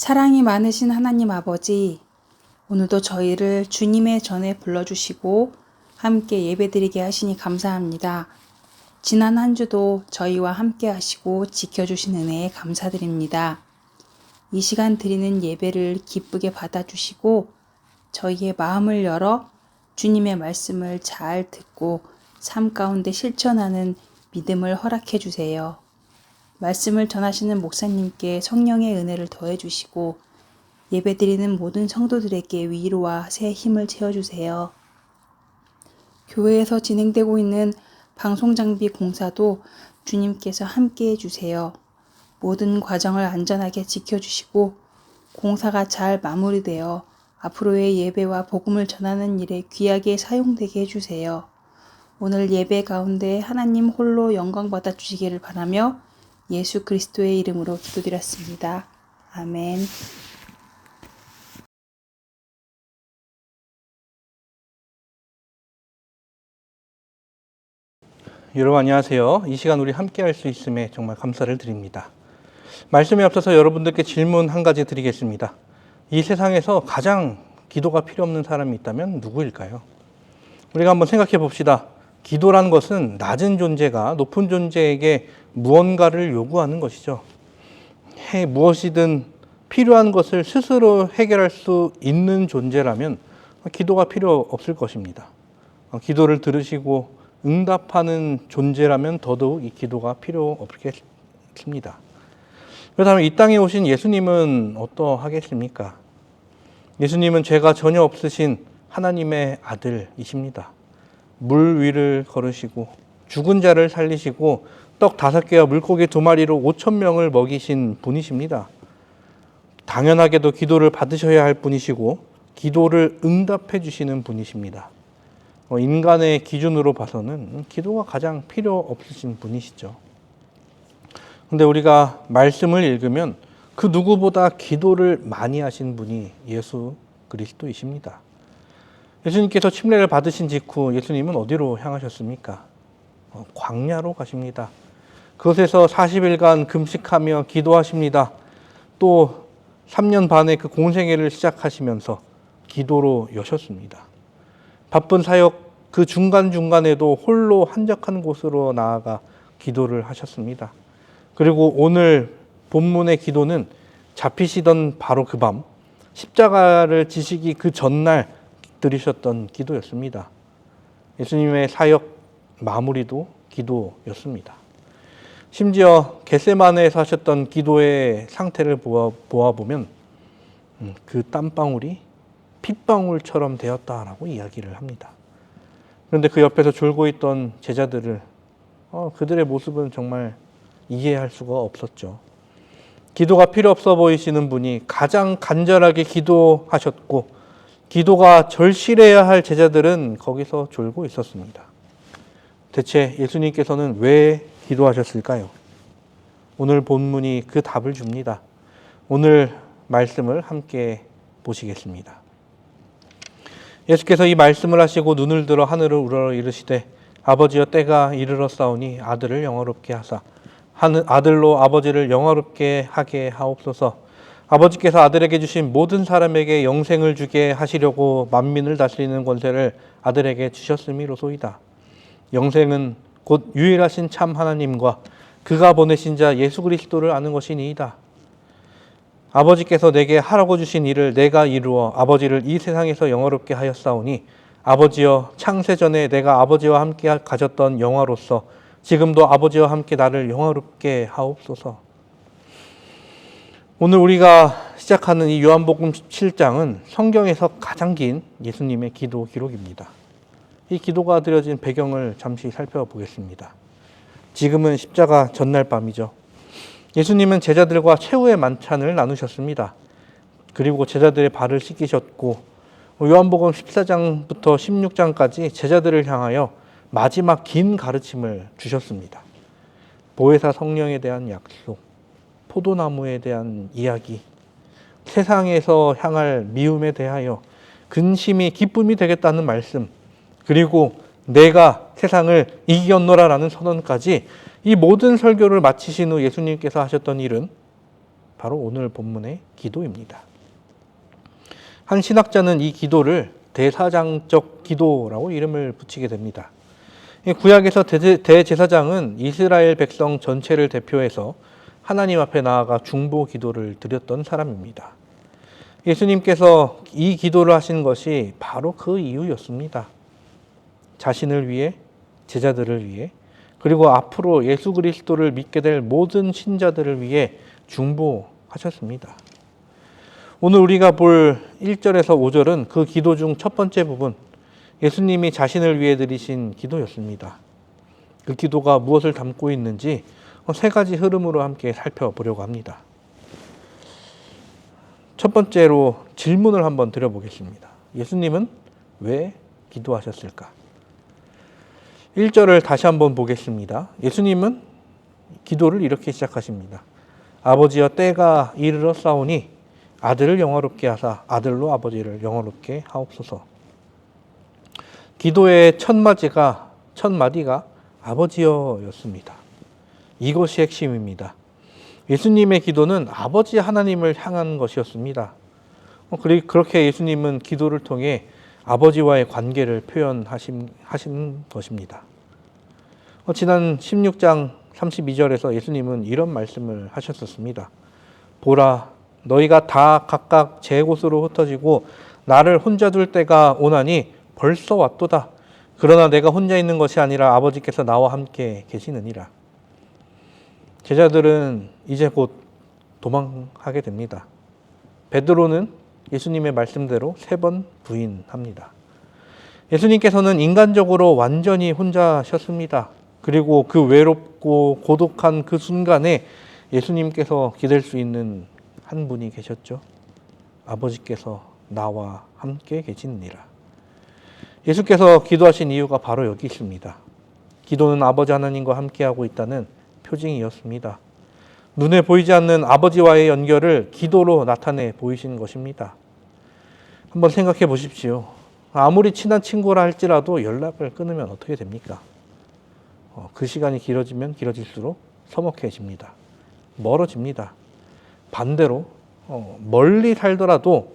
사랑이 많으신 하나님 아버지, 오늘도 저희를 주님의 전에 불러주시고 함께 예배드리게 하시니 감사합니다. 지난 한 주도 저희와 함께 하시고 지켜주신 은혜에 감사드립니다. 이 시간 드리는 예배를 기쁘게 받아주시고 저희의 마음을 열어 주님의 말씀을 잘 듣고 삶 가운데 실천하는 믿음을 허락해 주세요. 말씀을 전하시는 목사님께 성령의 은혜를 더해 주시고 예배드리는 모든 성도들에게 위로와 새 힘을 채워주세요. 교회에서 진행되고 있는 방송장비 공사도 주님께서 함께 해주세요. 모든 과정을 안전하게 지켜주시고 공사가 잘 마무리되어 앞으로의 예배와 복음을 전하는 일에 귀하게 사용되게 해주세요. 오늘 예배 가운데 하나님 홀로 영광 받아 주시기를 바라며 예수 그리스도의 이름으로 기도드렸습니다. 아멘. 여러분 안녕하세요. 이 시간 우리 함께 할 수 있음에 정말 감사를 드립니다. 말씀에 앞서서 여러분들께 질문 한 가지 드리겠습니다. 이 세상에서 가장 기도가 필요 없는 사람이 있다면 누구일까요? 우리가 한번 생각해 봅시다. 기도란 것은 낮은 존재가 높은 존재에게 무언가를 요구하는 것이죠. 무엇이든 필요한 것을 스스로 해결할 수 있는 존재라면 기도가 필요 없을 것입니다. 기도를 들으시고 응답하는 존재라면 더더욱 이 기도가 필요 없겠습니다. 그렇다면 이 땅에 오신 예수님은 어떠하겠습니까? 예수님은 죄가 전혀 없으신 하나님의 아들이십니다. 물 위를 걸으시고 죽은 자를 살리시고 떡 5개와 물고기 2마리로 5,000명을 먹이신 분이십니다. 당연하게도 기도를 받으셔야 할 분이시고 기도를 응답해 주시는 분이십니다. 인간의 기준으로 봐서는 기도가 가장 필요 없으신 분이시죠. 그런데 우리가 말씀을 읽으면 그 누구보다 기도를 많이 하신 분이 예수 그리스도이십니다. 예수님께서 침례를 받으신 직후 예수님은 어디로 향하셨습니까? 광야로 가십니다. 그곳에서 40일간 금식하며 기도하십니다. 또 3년 반의 그 공생애를 시작하시면서 기도로 여셨습니다. 바쁜 사역 그 중간중간에도 홀로 한적한 곳으로 나아가 기도를 하셨습니다. 그리고 오늘 본문의 기도는 잡히시던 바로 그 밤 십자가를 지시기 그 전날 드리셨던 기도였습니다. 예수님의 사역 마무리도 기도였습니다. 심지어 겟세마네에서 하셨던 기도의 상태를 보아보면 그 땀방울이 핏방울처럼 되었다라고 이야기를 합니다. 그런데 그 옆에서 졸고 있던 제자들을 그들의 모습은 정말 이해할 수가 없었죠. 기도가 필요 없어 보이시는 분이 가장 간절하게 기도하셨고 기도가 절실해야 할 제자들은 거기서 졸고 있었습니다. 대체 예수님께서는 왜 기도하셨을까요? 오늘 본문이 그 답을 줍니다. 오늘 말씀을 함께 보시겠습니다. 예수께서 이 말씀을 하시고 눈을 들어 하늘을 우러러 이르시되 아버지여 때가 이르렀사오니 아들을 영화롭게 하사 아들로 아버지를 영화롭게 하게 하옵소서. 아버지께서 아들에게 주신 모든 사람에게 영생을 주게 하시려고 만민을 다스리는 권세를 아들에게 주셨음이로소이다. 영생은 곧 유일하신 참 하나님과 그가 보내신 자 예수 그리스도를 아는 것이니이다. 아버지께서 내게 하라고 주신 일을 내가 이루어 아버지를 이 세상에서 영화롭게 하였사오니 아버지여 창세전에 내가 아버지와 함께 가졌던 영화로서 지금도 아버지와 함께 나를 영화롭게 하옵소서. 오늘 우리가 시작하는 이 요한복음 17장은 성경에서 가장 긴 예수님의 기도 기록입니다. 이 기도가 드려진 배경을 잠시 살펴보겠습니다. 지금은 십자가 전날 밤이죠. 예수님은 제자들과 최후의 만찬을 나누셨습니다. 그리고 제자들의 발을 씻기셨고 요한복음 14장부터 16장까지 제자들을 향하여 마지막 긴 가르침을 주셨습니다. 보혜사 성령에 대한 약속, 포도나무에 대한 이야기, 세상에서 향할 미움에 대하여 근심이 기쁨이 되겠다는 말씀, 그리고 내가 세상을 이겼노라라는 선언까지 이 모든 설교를 마치신 후 예수님께서 하셨던 일은 바로 오늘 본문의 기도입니다. 한 신학자는 이 기도를 대사장적 기도라고 이름을 붙이게 됩니다. 구약에서 대제사장은 이스라엘 백성 전체를 대표해서 하나님 앞에 나아가 중보 기도를 드렸던 사람입니다. 예수님께서 이 기도를 하신 것이 바로 그 이유였습니다. 자신을 위해, 제자들을 위해, 그리고 앞으로 예수 그리스도를 믿게 될 모든 신자들을 위해 중보하셨습니다. 오늘 우리가 볼 1절에서 5절은 그 기도 중 첫 번째 부분, 예수님이 자신을 위해 드리신 기도였습니다. 그 기도가 무엇을 담고 있는지 세 가지 흐름으로 함께 살펴보려고 합니다. 첫 번째로 질문을 한번 드려보겠습니다. 예수님은 왜 기도하셨을까? 1절을 다시 한번 보겠습니다. 예수님은 기도를 이렇게 시작하십니다. 아버지여 때가 이르렀사오니 아들을 영화롭게 하사 아들로 아버지를 영화롭게 하옵소서. 기도의 첫 마디가 아버지여였습니다. 이것이 핵심입니다. 예수님의 기도는 아버지 하나님을 향한 것이었습니다. 그렇게 예수님은 기도를 통해 아버지와의 관계를 표현하신 것입니다. 지난 16장 32절에서 예수님은 이런 말씀을 하셨었습니다. 보라, 너희가 다 각각 제 곳으로 흩어지고 나를 혼자 둘 때가 오나니 벌써 왔도다. 그러나 내가 혼자 있는 것이 아니라 아버지께서 나와 함께 계시느니라. 제자들은 이제 곧 도망하게 됩니다. 베드로는 예수님의 말씀대로 3번 부인합니다. 예수님께서는 인간적으로 완전히 혼자셨습니다. 그리고 그 외롭고 고독한 그 순간에 예수님께서 기댈 수 있는 한 분이 계셨죠. 아버지께서 나와 함께 계시느니라. 예수께서 기도하신 이유가 바로 여기 있습니다. 기도는 아버지 하나님과 함께하고 있다는 표징이었습니다. 눈에 보이지 않는 아버지와의 연결을 기도로 나타내 보이신 것입니다. 한번 생각해 보십시오. 아무리 친한 친구라 할지라도 연락을 끊으면 어떻게 됩니까? 그 시간이 길어지면 길어질수록 서먹해집니다. 멀어집니다. 반대로 멀리 살더라도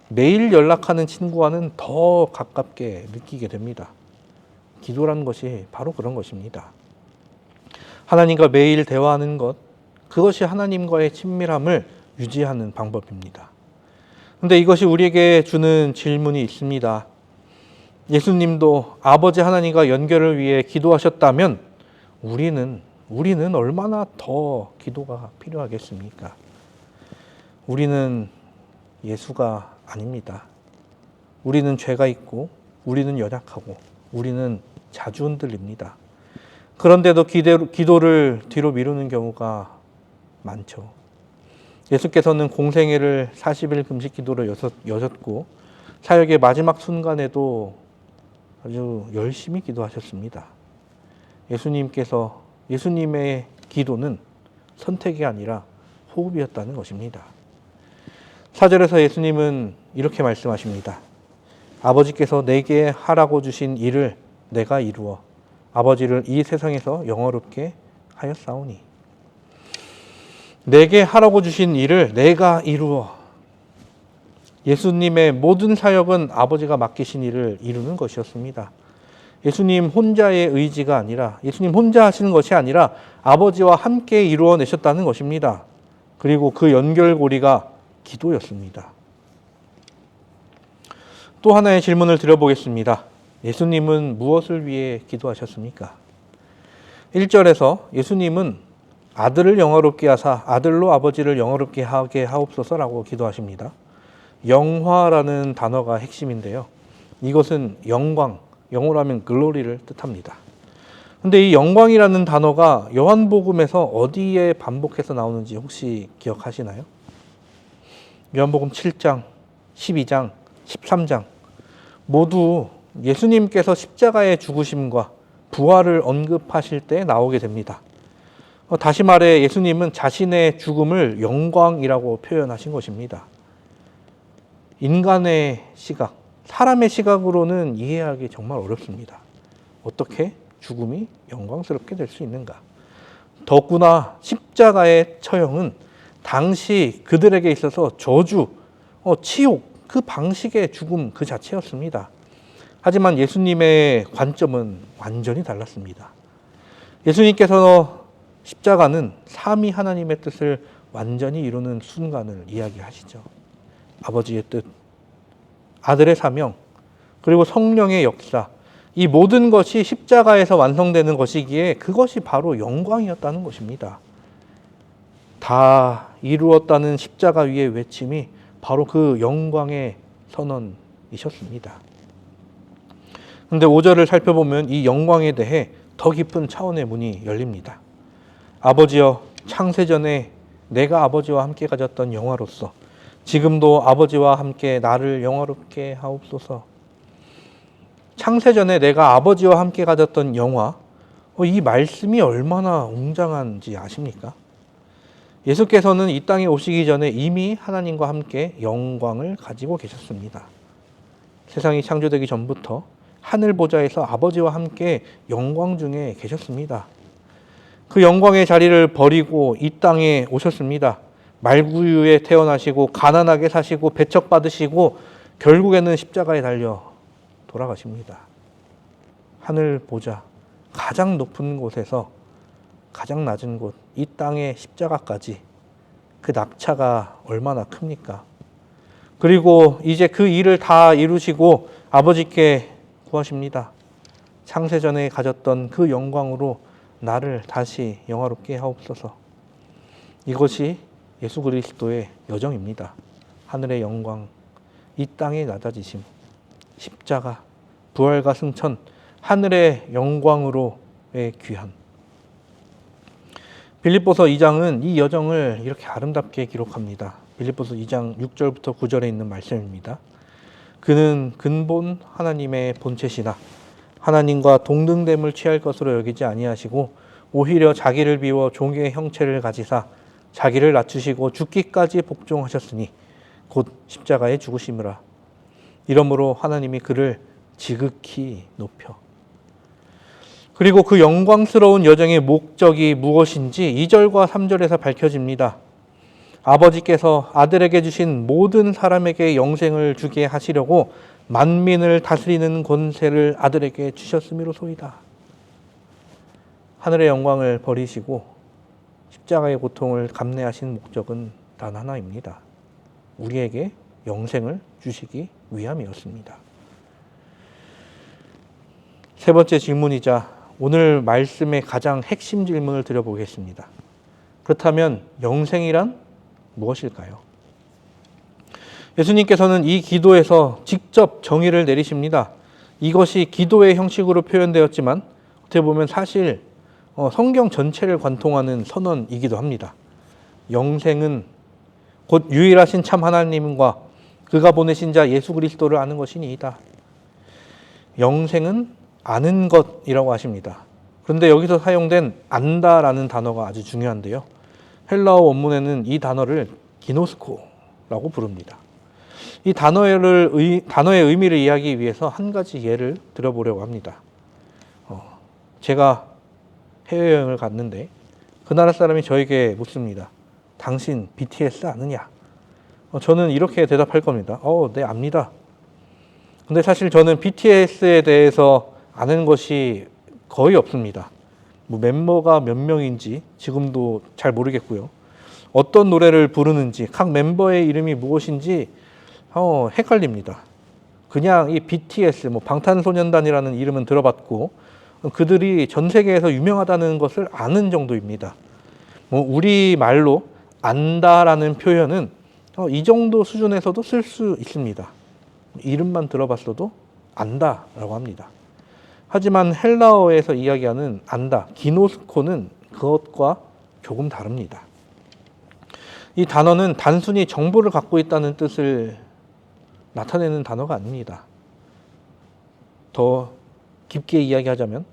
매일 연락하는 친구와는 더 가깝게 느끼게 됩니다. 기도라는 것이 바로 그런 것입니다. 하나님과 매일 대화하는 것, 그것이 하나님과의 친밀함을 유지하는 방법입니다. 그런데 이것이 우리에게 주는 질문이 있습니다. 예수님도 아버지 하나님과 연결을 위해 기도하셨다면 우리는 얼마나 더 기도가 필요하겠습니까? 우리는 예수가 아닙니다. 우리는 죄가 있고, 우리는 연약하고, 우리는 자주 흔들립니다. 그런데도 기도를 뒤로 미루는 경우가 많죠. 예수께서는 공생애를 40일 금식 기도로 여셨고, 사역의 마지막 순간에도 아주 열심히 기도하셨습니다. 예수님의 기도는 선택이 아니라 호흡이었다는 것입니다. 4절에서 예수님은 이렇게 말씀하십니다. 아버지께서 내게 하라고 주신 일을 내가 이루어 아버지를 이 세상에서 영화롭게 하였사오니. 내게 하라고 주신 일을 내가 이루어. 예수님의 모든 사역은 아버지가 맡기신 일을 이루는 것이었습니다. 예수님 혼자의 의지가 아니라, 예수님 혼자 하시는 것이 아니라 아버지와 함께 이루어내셨다는 것입니다. 그리고 그 연결고리가 기도였습니다. 또 하나의 질문을 드려보겠습니다. 예수님은 무엇을 위해 기도하셨습니까? 1절에서 예수님은 아들을 영화롭게 하사 아들로 아버지를 영화롭게 하게 하옵소서라고 기도하십니다. 영화라는 단어가 핵심인데요. 이것은 영광, 영어로 하면 글로리를 뜻합니다. 그런데 이 영광이라는 단어가 요한복음에서 어디에 반복해서 나오는지 혹시 기억하시나요? 요한복음 7장, 12장, 13장 모두 예수님께서 십자가의 죽으심과 부활을 언급하실 때 나오게 됩니다. 다시 말해 예수님은 자신의 죽음을 영광이라고 표현하신 것입니다. 인간의 시각, 사람의 시각으로는 이해하기 정말 어렵습니다. 어떻게 죽음이 영광스럽게 될 수 있는가? 더구나 십자가의 처형은 당시 그들에게 있어서 저주, 치욕, 그 방식의 죽음 그 자체였습니다. 하지만 예수님의 관점은 완전히 달랐습니다. 예수님께서 십자가는 삼위 하나님의 뜻을 완전히 이루는 순간을 이야기하시죠. 아버지의 뜻, 아들의 사명, 그리고 성령의 역사, 이 모든 것이 십자가에서 완성되는 것이기에 그것이 바로 영광이었다는 것입니다. 다 이루었다는 십자가 위의 외침이 바로 그 영광의 선언이셨습니다. 그런데 5절을 살펴보면 이 영광에 대해 더 깊은 차원의 문이 열립니다. 아버지여, 창세전에 내가 아버지와 함께 가졌던 영화로서 지금도 아버지와 함께 나를 영화롭게 하옵소서. 창세전에 내가 아버지와 함께 가졌던 영화, 이 말씀이 얼마나 웅장한지 아십니까? 예수께서는 이 땅에 오시기 전에 이미 하나님과 함께 영광을 가지고 계셨습니다. 세상이 창조되기 전부터 하늘 보좌에서 아버지와 함께 영광 중에 계셨습니다. 그 영광의 자리를 버리고 이 땅에 오셨습니다. 말구유에 태어나시고 가난하게 사시고 배척받으시고 결국에는 십자가에 달려 돌아가십니다. 하늘 보좌 가장 높은 곳에서 가장 낮은 곳, 이 땅의 십자가까지 그 낙차가 얼마나 큽니까? 그리고 이제 그 일을 다 이루시고 아버지께 구하십니다. 창세전에 가졌던 그 영광으로 나를 다시 영화롭게 하옵소서. 이것이 예수 그리스도의 여정입니다. 하늘의 영광, 이 땅의 낮아지심, 십자가, 부활과 승천, 하늘의 영광으로의 귀한. 빌립보서 2장은 이 여정을 이렇게 아름답게 기록합니다. 빌립보서 2장 6절부터 9절에 있는 말씀입니다. 그는 근본 하나님의 본체시나 하나님과 동등됨을 취할 것으로 여기지 아니하시고 오히려 자기를 비워 종의 형체를 가지사 자기를 낮추시고 죽기까지 복종하셨으니 곧 십자가에 죽으심이라. 이러므로 하나님이 그를 지극히 높여. 그리고 그 영광스러운 여정의 목적이 무엇인지 2절과 3절에서 밝혀집니다. 아버지께서 아들에게 주신 모든 사람에게 영생을 주게 하시려고 만민을 다스리는 권세를 아들에게 주셨음이로소이다. 하늘의 영광을 버리시고 십자가의 고통을 감내하신 목적은 단 하나입니다. 우리에게 영생을 주시기 위함이었습니다. 세 번째 질문이자 오늘 말씀의 가장 핵심 질문을 드려보겠습니다. 그렇다면 영생이란 무엇일까요? 예수님께서는 이 기도에서 직접 정의를 내리십니다. 이것이 기도의 형식으로 표현되었지만 어떻게 보면 사실 성경 전체를 관통하는 선언이기도 합니다. 영생은 곧 유일하신 참 하나님과 그가 보내신 자 예수 그리스도를 아는 것이니이다. 영생은 아는 것이라고 하십니다. 그런데 여기서 사용된 안다라는 단어가 아주 중요한데요. 헬라어 원문에는 이 단어를 기노스코라고 부릅니다. 이 단어의 의미를 이해하기 위해서 한 가지 예를 들어보려고 합니다. 제가 해외여행을 갔는데 그 나라 사람이 저에게 묻습니다. 당신 BTS 아느냐? 저는 이렇게 대답할 겁니다. 네, 압니다. 근데 사실 저는 BTS에 대해서 아는 것이 거의 없습니다. 멤버가 몇 명인지 지금도 잘 모르겠고요. 어떤 노래를 부르는지, 각 멤버의 이름이 무엇인지 헷갈립니다. 그냥 이 BTS, 방탄소년단이라는 이름은 들어봤고 그들이 전 세계에서 유명하다는 것을 아는 정도입니다. 우리 말로 안다라는 표현은 이 정도 수준에서도 쓸 수 있습니다. 이름만 들어봤어도 안다라고 합니다. 하지만 헬라어에서 이야기하는 안다, 기노스코는 그것과 조금 다릅니다. 이 단어는 단순히 정보를 갖고 있다는 뜻을 나타내는 단어가 아닙니다. 더 깊게 이야기하자면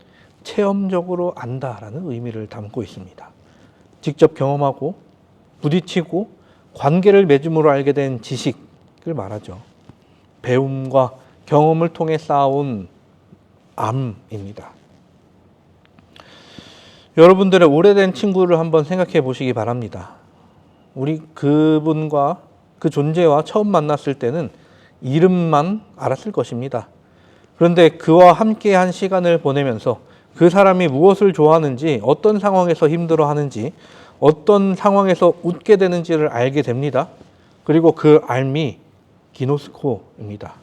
체험적으로 안다라는 의미를 담고 있습니다. 직접 경험하고 부딪히고 관계를 맺음으로 알게 된 지식을 말하죠. 배움과 경험을 통해 쌓아온 암입니다. 여러분들의 오래된 친구를 한번 생각해 보시기 바랍니다. 우리 그분과 그 존재와 처음 만났을 때는 이름만 알았을 것입니다. 그런데 그와 함께 한 시간을 보내면서 그 사람이 무엇을 좋아하는지, 어떤 상황에서 힘들어하는지, 어떤 상황에서 웃게 되는지를 알게 됩니다. 그리고 그 알미 기노스코입니다.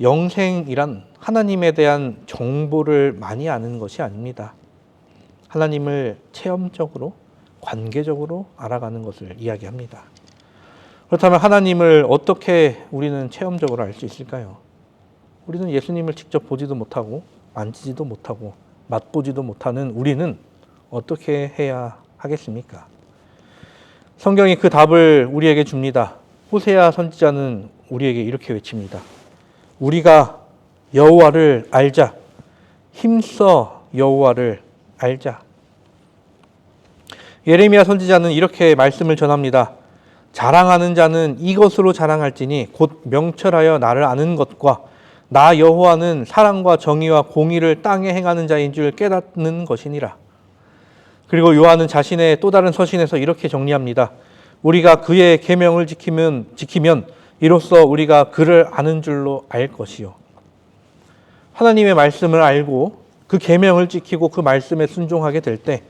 영생이란 하나님에 대한 정보를 많이 아는 것이 아닙니다. 하나님을 체험적으로, 관계적으로 알아가는 것을 이야기합니다. 그렇다면 하나님을 어떻게 우리는 체험적으로 알 수 있을까요? 우리는 예수님을 직접 보지도 못하고 만지지도 못하고 맛보지도 못하는 우리는 어떻게 해야 하겠습니까? 성경이 그 답을 우리에게 줍니다. 호세아 선지자는 우리에게 이렇게 외칩니다. 우리가 여호와를 알자. 힘써 여호와를 알자. 예레미야 선지자는 이렇게 말씀을 전합니다. 자랑하는 자는 이것으로 자랑할지니 곧 명철하여 나를 아는 것과 나 여호와는 사랑과 정의와 공의를 땅에 행하는 자인 줄 깨닫는 것이니라. 그리고 요한은 자신의 또 다른 서신에서 이렇게 정리합니다. 우리가 그의 계명을 지키면 이로써 우리가 그를 아는 줄로 알 것이요. 하나님의 말씀을 알고 그 계명을 지키고 그 말씀에 순종하게 될 때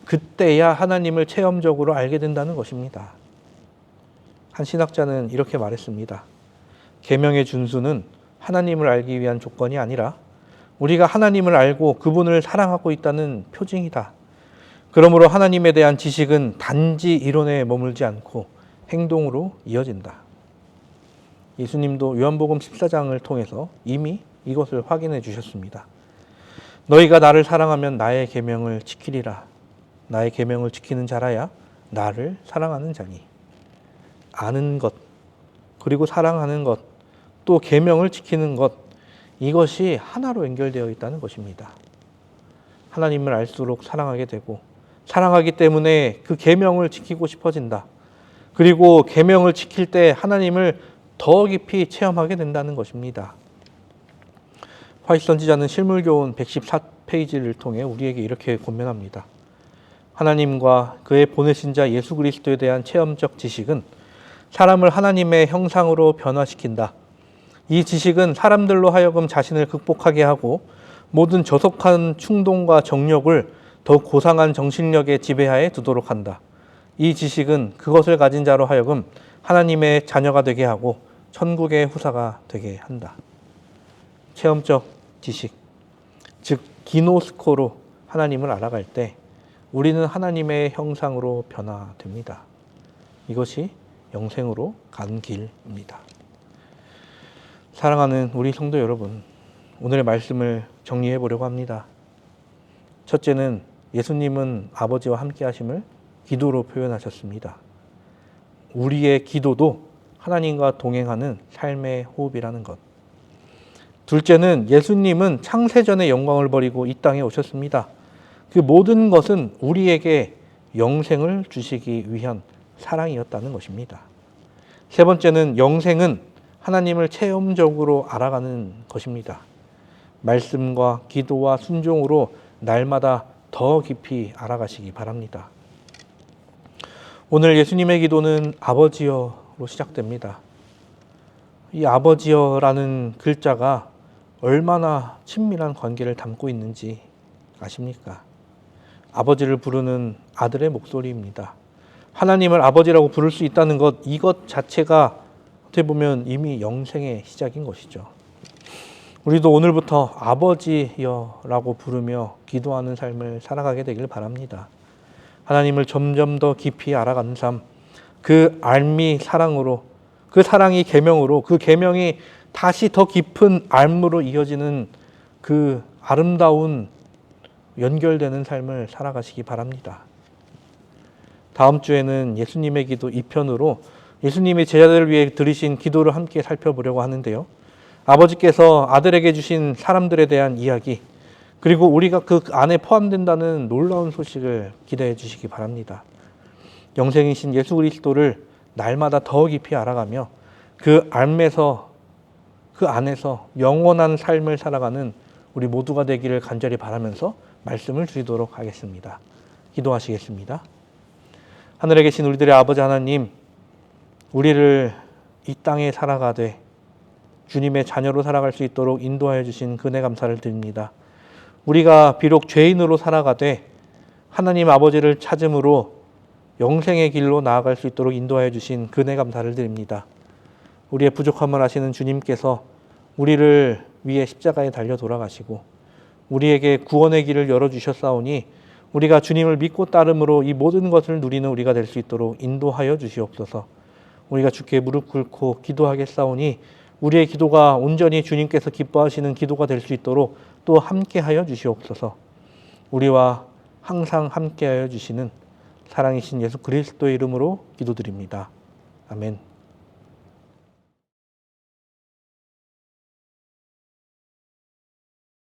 그때야 하나님을 체험적으로 알게 된다는 것입니다. 한 신학자는 이렇게 말했습니다. 계명의 준수는 하나님을 알기 위한 조건이 아니라 우리가 하나님을 알고 그분을 사랑하고 있다는 표징이다. 그러므로 하나님에 대한 지식은 단지 이론에 머물지 않고 행동으로 이어진다. 예수님도 요한복음 14장을 통해서 이미 이것을 확인해 주셨습니다. 너희가 나를 사랑하면 나의 계명을 지키리라. 나의 계명을 지키는 자라야 나를 사랑하는 자니. 아는 것, 그리고 사랑하는 것, 또 계명을 지키는 것, 이것이 하나로 연결되어 있다는 것입니다. 하나님을 알수록 사랑하게 되고 사랑하기 때문에 그 계명을 지키고 싶어진다. 그리고 계명을 지킬 때 하나님을 더 깊이 체험하게 된다는 것입니다. 화이트 선지자는 실물교훈 114페이지를 통해 우리에게 이렇게 권면합니다. 하나님과 그의 보내신 자 예수 그리스도에 대한 체험적 지식은 사람을 하나님의 형상으로 변화시킨다. 이 지식은 사람들로 하여금 자신을 극복하게 하고 모든 저속한 충동과 정욕을 더 고상한 정신력의 지배하에 두도록 한다. 이 지식은 그것을 가진 자로 하여금 하나님의 자녀가 되게 하고 천국의 후사가 되게 한다. 체험적 지식, 즉 기노스코로 하나님을 알아갈 때 우리는 하나님의 형상으로 변화됩니다. 이것이 영생으로 간 길입니다. 사랑하는 우리 성도 여러분, 오늘의 말씀을 정리해 보려고 합니다. 첫째는 예수님은 아버지와 함께 하심을 기도로 표현하셨습니다. 우리의 기도도 하나님과 동행하는 삶의 호흡이라는 것. 둘째는 예수님은 창세전의 영광을 버리고 이 땅에 오셨습니다. 그 모든 것은 우리에게 영생을 주시기 위한 사랑이었다는 것입니다. 세 번째는 영생은 하나님을 체험적으로 알아가는 것입니다. 말씀과 기도와 순종으로 날마다 더 깊이 알아가시기 바랍니다. 오늘 예수님의 기도는 아버지여로 시작됩니다. 이 아버지여라는 글자가 얼마나 친밀한 관계를 담고 있는지 아십니까? 아버지를 부르는 아들의 목소리입니다. 하나님을 아버지라고 부를 수 있다는 것, 이것 자체가 어떻게 보면 이미 영생의 시작인 것이죠. 우리도 오늘부터 아버지여라고 부르며 기도하는 삶을 살아가게 되길 바랍니다. 하나님을 점점 더 깊이 알아가는 삶, 그 알미 사랑으로, 그 사랑이 계명으로, 그 계명이 다시 더 깊은 알무로 이어지는 그 아름다운 연결되는 삶을 살아가시기 바랍니다. 다음 주에는 예수님의 기도 2편으로 예수님의 제자들을 위해 드리신 기도를 함께 살펴보려고 하는데요. 아버지께서 아들에게 주신 사람들에 대한 이야기, 그리고 우리가 그 안에 포함된다는 놀라운 소식을 기대해 주시기 바랍니다. 영생이신 예수 그리스도를 날마다 더 깊이 알아가며 그 안에서 영원한 삶을 살아가는 우리 모두가 되기를 간절히 바라면서 말씀을 드리도록 하겠습니다. 기도하시겠습니다. 하늘에 계신 우리들의 아버지 하나님, 우리를 이 땅에 살아가되 주님의 자녀로 살아갈 수 있도록 인도하여 주신 그 은혜 감사를 드립니다. 우리가 비록 죄인으로 살아가되 하나님 아버지를 찾음으로 영생의 길로 나아갈 수 있도록 인도하여 주신 그 은혜 감사를 드립니다. 우리의 부족함을 아시는 주님께서 우리를 위해 십자가에 달려 돌아가시고 우리에게 구원의 길을 열어주셨사오니 우리가 주님을 믿고 따름으로 이 모든 것을 누리는 우리가 될 수 있도록 인도하여 주시옵소서. 우리가 주께 무릎 꿇고 기도하겠사오니 우리의 기도가 온전히 주님께서 기뻐하시는 기도가 될 수 있도록 또 함께하여 주시옵소서. 우리와 항상 함께하여 주시는 사랑이신 예수 그리스도의 이름으로 기도드립니다. 아멘.